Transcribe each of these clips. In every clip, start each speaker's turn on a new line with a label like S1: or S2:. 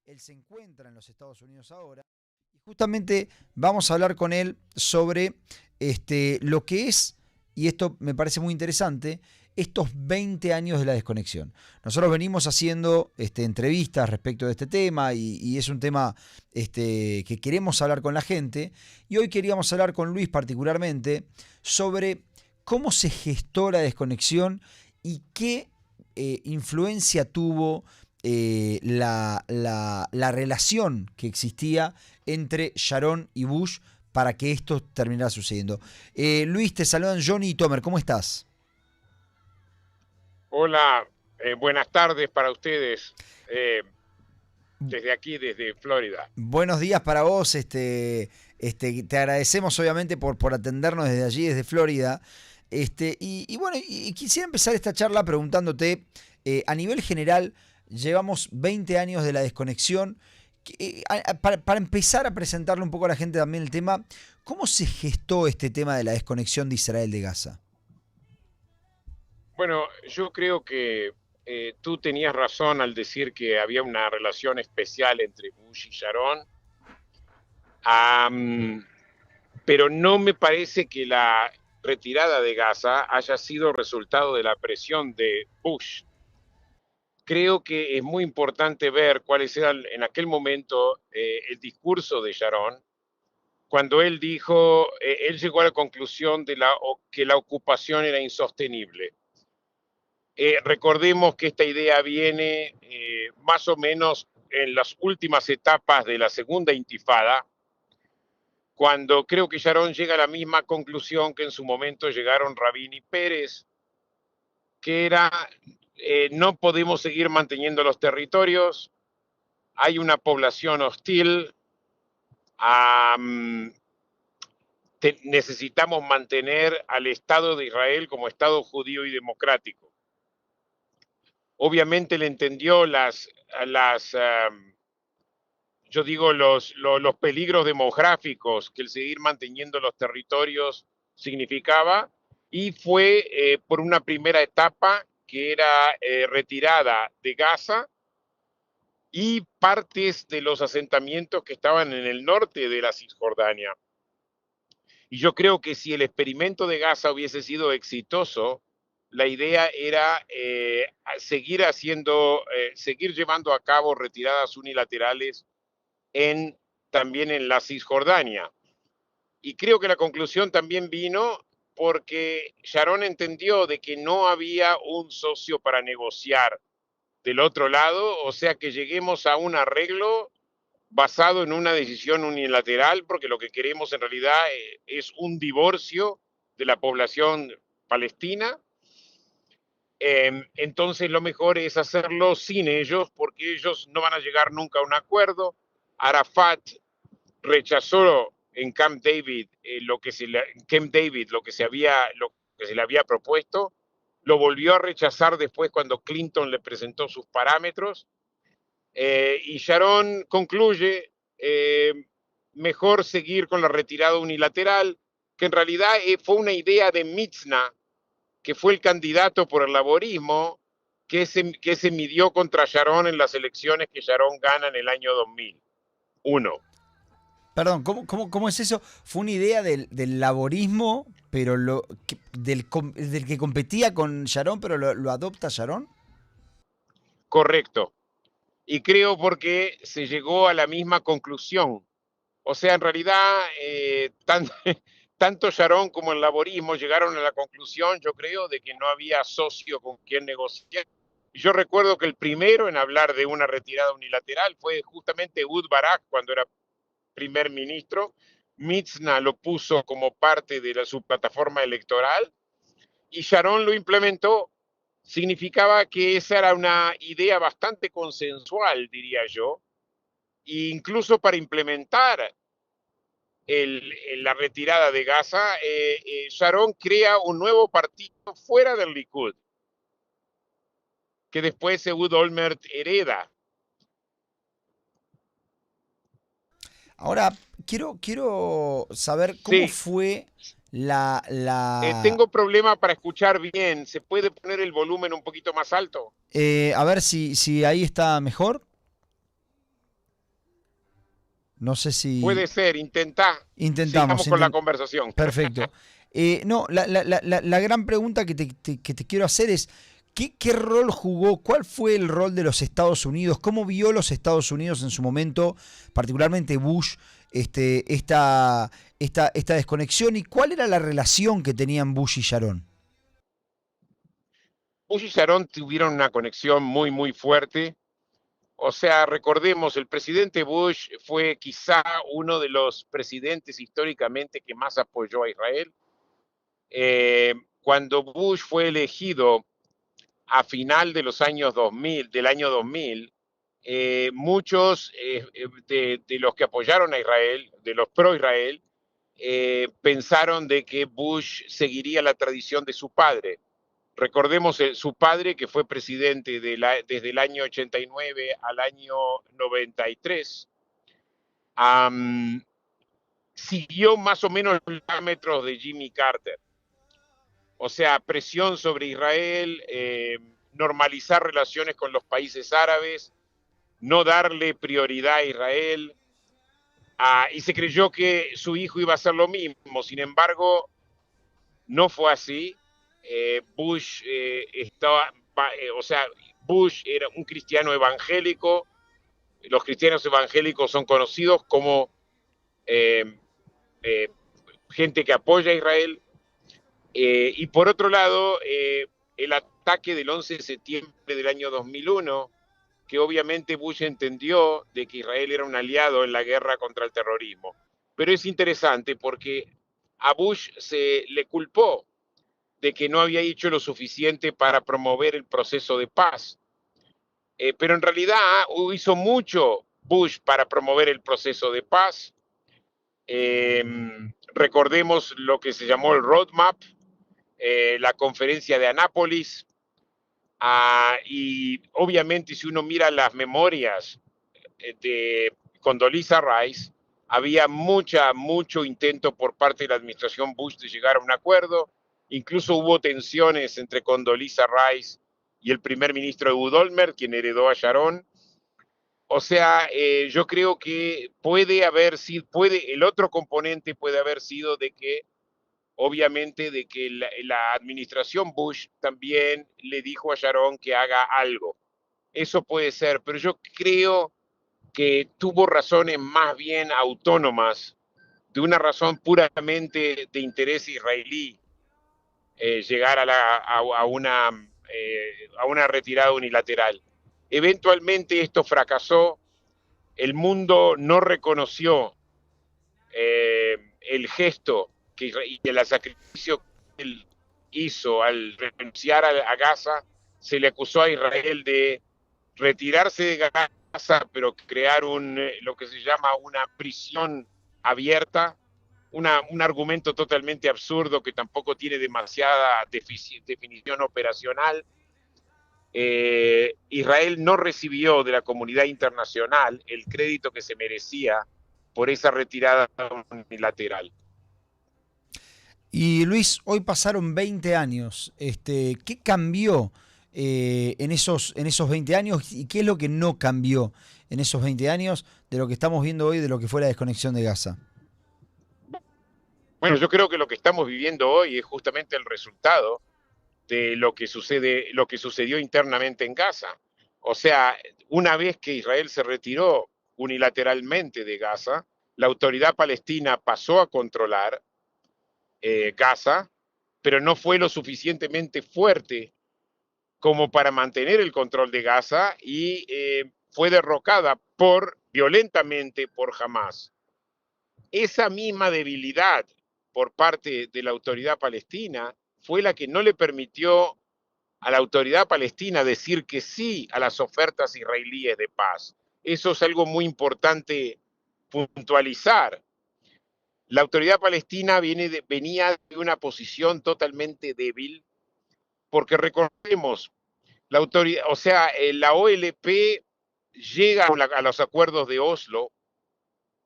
S1: Él se encuentra en los Estados Unidos ahora y justamente vamos a hablar con él sobre lo que es, y esto me parece muy interesante, estos 20 años de la desconexión. Nosotros venimos haciendo entrevistas respecto de este tema y es un tema que queremos hablar con la gente, y hoy queríamos hablar con Luis particularmente sobre cómo se gestó la desconexión y qué influencia tuvo la relación que existía entre Sharon y Bush para que esto terminara sucediendo. Luis, te saludan Johnny y Tomer, ¿cómo estás?
S2: Hola, buenas tardes para ustedes desde aquí, desde Florida.
S1: Buenos días para vos, te agradecemos obviamente por atendernos desde allí, desde Florida. Y bueno, y quisiera empezar esta charla preguntándote, a nivel general, llevamos 20 años de la desconexión. Para empezar a presentarle un poco a la gente también el tema, ¿cómo se gestó este tema de la desconexión de Israel de Gaza?
S2: Bueno, yo creo que tú tenías razón al decir que había una relación especial entre Bush y Sharon, Am, pero no me parece que la retirada de Gaza haya sido resultado de la presión de Bush. Creo que es muy importante ver cuáles eran en aquel momento el discurso de Sharon cuando él dijo, él llegó a la conclusión de que la ocupación era insostenible. Recordemos que esta idea viene más o menos en las últimas etapas de la segunda intifada, cuando creo que Sharon llega a la misma conclusión que en su momento llegaron Rabin y Pérez, que era no podemos seguir manteniendo los territorios, hay una población hostil, um, necesitamos mantener al Estado de Israel como Estado judío y democrático. Obviamente él entendió yo digo, los peligros demográficos que el seguir manteniendo los territorios significaba, y fue por una primera etapa que era retirada de Gaza y partes de los asentamientos que estaban en el norte de la Cisjordania. Y yo creo que si el experimento de Gaza hubiese sido exitoso, la idea era seguir llevando a cabo retiradas unilaterales también en la Cisjordania. Y creo que la conclusión también vino porque Sharon entendió de que no había un socio para negociar del otro lado, o sea que lleguemos a un arreglo basado en una decisión unilateral, porque lo que queremos en realidad es un divorcio de la población palestina. Entonces lo mejor es hacerlo sin ellos, porque ellos no van a llegar nunca a un acuerdo. Arafat rechazó en Camp David lo que se le había propuesto, lo volvió a rechazar después cuando Clinton le presentó sus parámetros, y Sharon concluye mejor seguir con la retirada unilateral, que en realidad fue una idea de Mitzna, que fue el candidato por el laborismo, que se midió contra Sharon en las elecciones que Sharon gana en el año 2001.
S1: Perdón, ¿cómo es eso? Fue una idea del laborismo, pero del que competía con Sharon, pero lo adopta Sharon.
S2: Correcto. Y creo porque se llegó a la misma conclusión. O sea, en realidad, tanto Sharon como el laborismo llegaron a la conclusión, yo creo, de que no había socio con quien negociar. Y yo recuerdo que el primero en hablar de una retirada unilateral fue justamente Ehud Barak cuando era primer ministro. Mitzna lo puso como parte de su plataforma electoral y Sharon lo implementó. Significaba que esa era una idea bastante consensual, diría yo, e incluso para implementar la retirada de Gaza, Sharon crea un nuevo partido fuera del Likud, que después Ehud Olmert hereda.
S1: Ahora, quiero saber cómo
S2: Sí,
S1: fue la.
S2: tengo problema para escuchar bien. ¿Se puede poner el volumen un poquito más alto?
S1: A ver si ahí está mejor. No sé si
S2: Puede ser, intentá.
S1: intentamos.
S2: Sigamos con la conversación.
S1: Perfecto. No, la gran pregunta que te quiero hacer es, ¿qué rol jugó, cuál fue el rol de los Estados Unidos? ¿Cómo vio los Estados Unidos en su momento, particularmente Bush, esta desconexión? ¿Y cuál era la relación que tenían Bush y Sharon?
S2: Bush y Sharon tuvieron una conexión muy, muy fuerte. O sea, recordemos, el presidente Bush fue quizá uno de los presidentes históricamente que más apoyó a Israel. Cuando Bush fue elegido a final de los años 2000, del año 2000, muchos de los que apoyaron a Israel, de los pro-Israel, pensaron de que Bush seguiría la tradición de su padre. Recordemos su padre, que fue presidente desde el año 89 al año 93, siguió más o menos los parámetros de Jimmy Carter. O sea, presión sobre Israel, normalizar relaciones con los países árabes, no darle prioridad a Israel, y se creyó que su hijo iba a hacer lo mismo. Sin embargo, no fue así. Bush o sea, Bush era un cristiano evangélico. Los cristianos evangélicos son conocidos como eh, eh, gente que apoya a Israel. Y por otro lado, el ataque del 11 de septiembre del año 2001, que obviamente Bush entendió de que Israel era un aliado en la guerra contra el terrorismo. Pero es interesante porque a Bush se le culpó de que no había hecho lo suficiente para promover el proceso de paz. Pero en realidad hizo mucho Bush para promover el proceso de paz. Recordemos lo que se llamó el roadmap, la conferencia de Anápolis, y obviamente si uno mira las memorias de Condoleezza Rice, había mucho intento por parte de la administración Bush de llegar a un acuerdo. Incluso hubo tensiones entre Condoleezza Rice y el primer ministro Ehud Olmert, quien heredó a Sharon. O sea, yo creo que el otro componente puede haber sido de que, obviamente, de que la administración Bush también le dijo a Sharon que haga algo. Eso puede ser, pero yo creo que tuvo razones más bien autónomas, de una razón puramente de interés israelí, llegar a una retirada unilateral. Eventualmente esto fracasó, el mundo no reconoció el gesto y el sacrificio que él hizo al renunciar a Gaza. Se le acusó a Israel de retirarse de Gaza, pero crear lo que se llama una prisión abierta, un argumento totalmente absurdo que tampoco tiene demasiada definición operacional. Israel no recibió de la comunidad internacional el crédito que se merecía por esa retirada unilateral.
S1: Y Luis, hoy pasaron 20 años. ¿Qué cambió en esos 20 años y qué es lo que no cambió en esos 20 años de lo que estamos viendo hoy de lo que fue la desconexión de Gaza?
S2: Bueno, yo creo que lo que estamos viviendo hoy es justamente el resultado de lo que sucedió internamente en Gaza. O sea, una vez que Israel se retiró unilateralmente de Gaza, la autoridad palestina pasó a controlar Gaza, pero no fue lo suficientemente fuerte como para mantener el control de Gaza y fue derrocada violentamente por Hamas. Esa misma debilidad por parte de la autoridad palestina fue la que no le permitió a la autoridad palestina decir que sí a las ofertas israelíes de paz. Eso es algo muy importante puntualizar. La autoridad palestina venía de una posición totalmente débil, porque recordemos, la OLP llega a los acuerdos de Oslo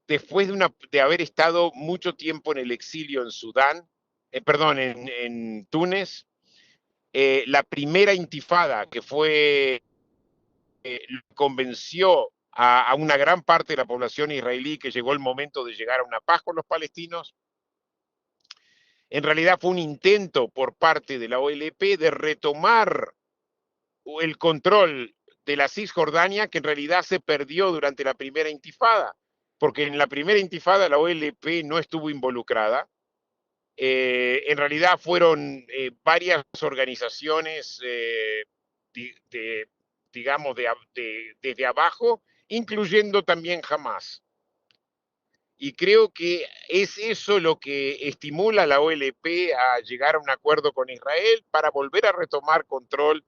S2: después de haber estado mucho tiempo en el exilio en Sudán, en Túnez. La primera intifada que convenció a una gran parte de la población israelí que llegó el momento de llegar a una paz con los palestinos. En realidad fue un intento por parte de la OLP de retomar el control de la Cisjordania, que en realidad se perdió durante la primera intifada, porque en la primera intifada la OLP no estuvo involucrada. En realidad fueron varias organizaciones, digamos, desde abajo, incluyendo también Hamas. Y creo que es eso lo que estimula a la OLP a llegar a un acuerdo con Israel para volver a retomar control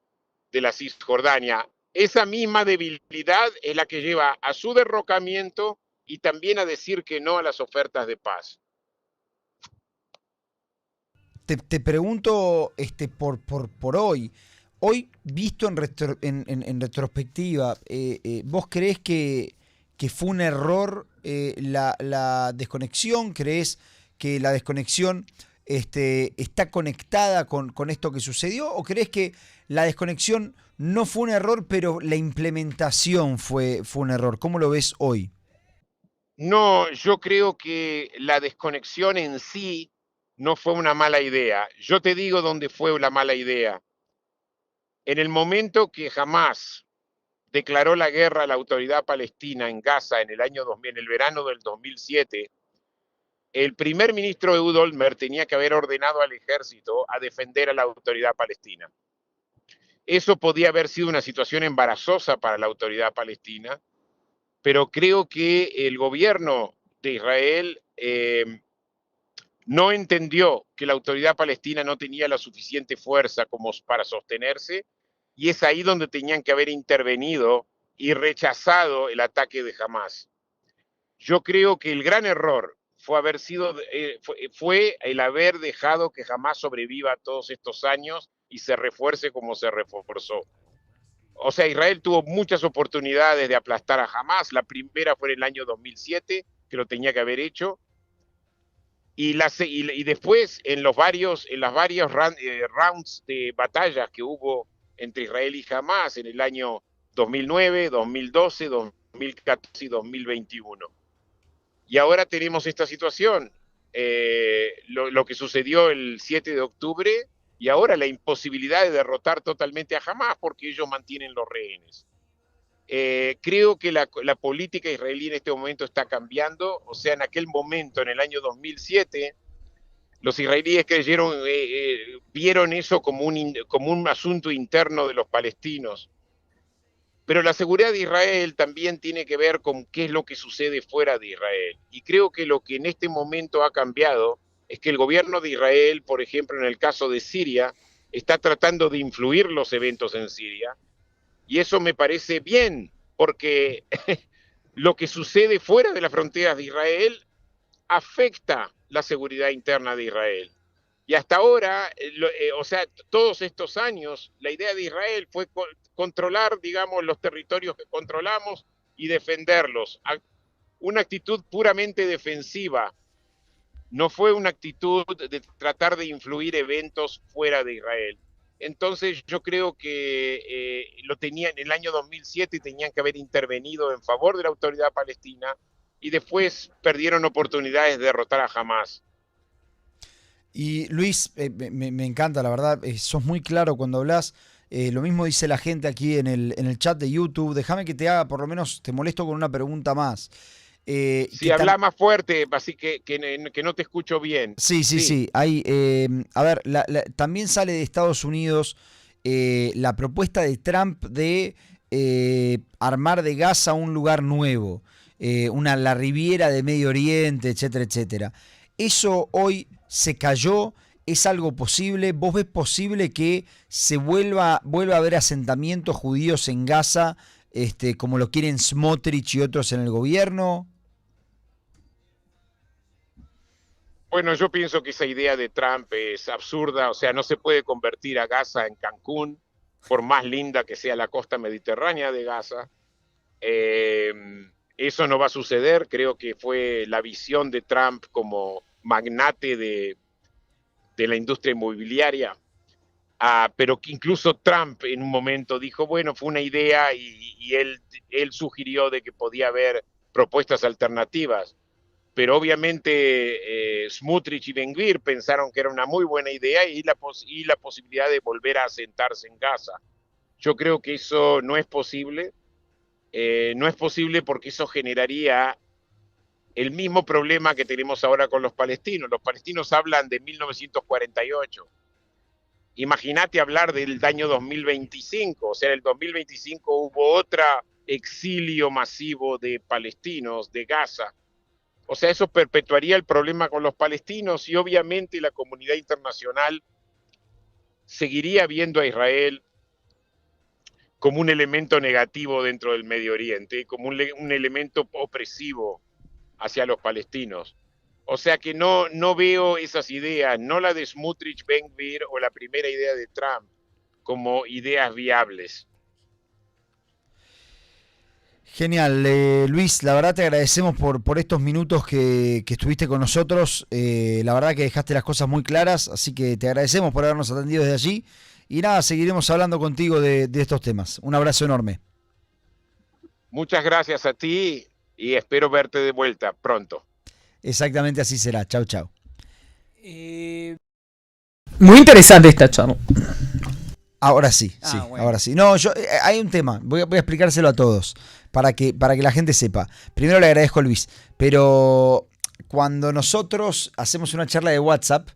S2: de la Cisjordania. Esa misma debilidad es la que lleva a su derrocamiento y también a decir que no a las ofertas de paz.
S1: Te pregunto por hoy. Hoy, visto en retrospectiva, ¿vos creés que fue un error la desconexión? ¿Creés que la desconexión está conectada con esto que sucedió? ¿O creés que la desconexión no fue un error, pero la implementación fue un error? ¿Cómo lo ves hoy?
S2: No, yo creo que la desconexión en sí no fue una mala idea. Yo te digo dónde fue la mala idea. En el momento que Hamas declaró la guerra a la autoridad palestina en Gaza en el año 2000, en el verano del 2007, el primer ministro Ehud Olmert tenía que haber ordenado al ejército a defender a la autoridad palestina. Eso podía haber sido una situación embarazosa para la autoridad palestina, pero creo que el gobierno de Israel no entendió que la autoridad palestina no tenía la suficiente fuerza como para sostenerse, y es ahí donde tenían que haber intervenido y rechazado el ataque de Hamas. Yo creo que el gran error fue el haber dejado que Hamas sobreviva todos estos años y se refuerce como se reforzó. O sea, Israel tuvo muchas oportunidades de aplastar a Hamas. La primera fue en el año 2007, que lo tenía que haber hecho. Y después, en las varios rounds de batallas que hubo entre Israel y Hamas en el año 2009, 2012, 2014 y 2021. Y ahora tenemos esta situación, lo que sucedió el 7 de octubre, y ahora la imposibilidad de derrotar totalmente a Hamas porque ellos mantienen los rehenes. Creo que la política israelí en este momento está cambiando. O sea, en aquel momento, en el año 2007, los israelíes vieron eso como un asunto interno de los palestinos. Pero la seguridad de Israel también tiene que ver con qué es lo que sucede fuera de Israel. Y creo que lo que en este momento ha cambiado es que el gobierno de Israel, por ejemplo, en el caso de Siria, está tratando de influir los eventos en Siria. Y eso me parece bien, porque lo que sucede fuera de las fronteras de Israel afecta la seguridad interna de Israel. Y hasta ahora, o sea, todos estos años, la idea de Israel fue controlar, digamos, los territorios que controlamos y defenderlos. Una actitud puramente defensiva. No fue una actitud de tratar de influir eventos fuera de Israel. Entonces yo creo que lo tenían en el año 2007 y tenían que haber intervenido en favor de la autoridad palestina, y después perdieron oportunidades de derrotar a Hamas.
S1: Y Luis, me encanta, la verdad, sos muy claro cuando hablas. Lo mismo dice la gente aquí en el chat de YouTube. Déjame que te haga, por lo menos, te molesto con una pregunta más.
S2: Si habla más fuerte, así que no te escucho bien.
S1: Sí, sí,
S2: Sí.
S1: sí. Hay, a ver, también sale de Estados Unidos la propuesta de Trump de armar de Gaza un lugar nuevo, la Riviera de Medio Oriente, etcétera, etcétera. Eso hoy se cayó, es algo posible. ¿Vos ves posible que se vuelva a haber asentamientos judíos en Gaza, como lo quieren Smotrich y otros en el gobierno?
S2: Bueno, yo pienso que esa idea de Trump es absurda. O sea, no se puede convertir a Gaza en Cancún, por más linda que sea la costa mediterránea de Gaza. Eh, Eso no va a suceder. Creo que fue la visión de Trump como magnate de la industria inmobiliaria. pero que incluso Trump en un momento dijo, bueno, fue una idea y él sugirió de que podía haber propuestas alternativas. Pero obviamente Smotrich y Ben-Gvir pensaron que era una muy buena idea y la posibilidad de volver a asentarse en Gaza. Yo creo que eso no es posible. No es posible porque eso generaría el mismo problema que tenemos ahora con los palestinos. Los palestinos hablan de 1948. Imagínate hablar del año 2025. O sea, en el 2025 hubo otro exilio masivo de palestinos de Gaza. O sea, eso perpetuaría el problema con los palestinos y obviamente la comunidad internacional seguiría viendo a Israel como un elemento negativo dentro del Medio Oriente, como un elemento opresivo hacia los palestinos. O sea que no veo esas ideas, no la de Smotrich, Ben-Gvir o la primera idea de Trump, como ideas viables.
S1: Genial, Luis, la verdad te agradecemos por estos minutos que estuviste con nosotros. La verdad que dejaste las cosas muy claras, así que te agradecemos por habernos atendido desde allí. Y nada, seguiremos hablando contigo de estos temas. Un abrazo enorme.
S2: Muchas gracias a ti y espero verte de vuelta pronto.
S1: Exactamente así será. Chau, chau.
S3: Muy interesante esta charla.
S1: Ahora sí,
S3: bueno.
S1: ahora sí. No, hay un tema, voy a explicárselo a todos, para que la gente sepa. Primero le agradezco a Luis, pero cuando nosotros hacemos una charla de WhatsApp,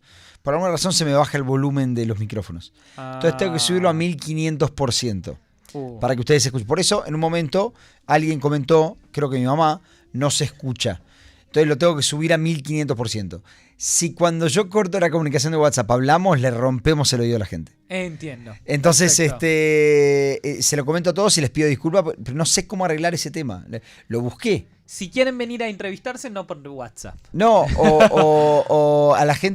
S1: por alguna razón se me baja el volumen de los micrófonos. Entonces tengo que subirlo a 1500%, para que ustedes escuchen. Por eso, en un momento, alguien comentó, creo que mi mamá, no se escucha. Entonces lo tengo que subir a 1500%. Si cuando yo corto la comunicación de WhatsApp hablamos, le rompemos el oído a la gente.
S3: Entiendo.
S1: Entonces,
S3: Perfecto.
S1: se lo comento a todos y les pido disculpas, pero no sé cómo arreglar ese tema. Lo busqué.
S3: Si quieren venir a entrevistarse, no por WhatsApp.
S1: No, o a la gente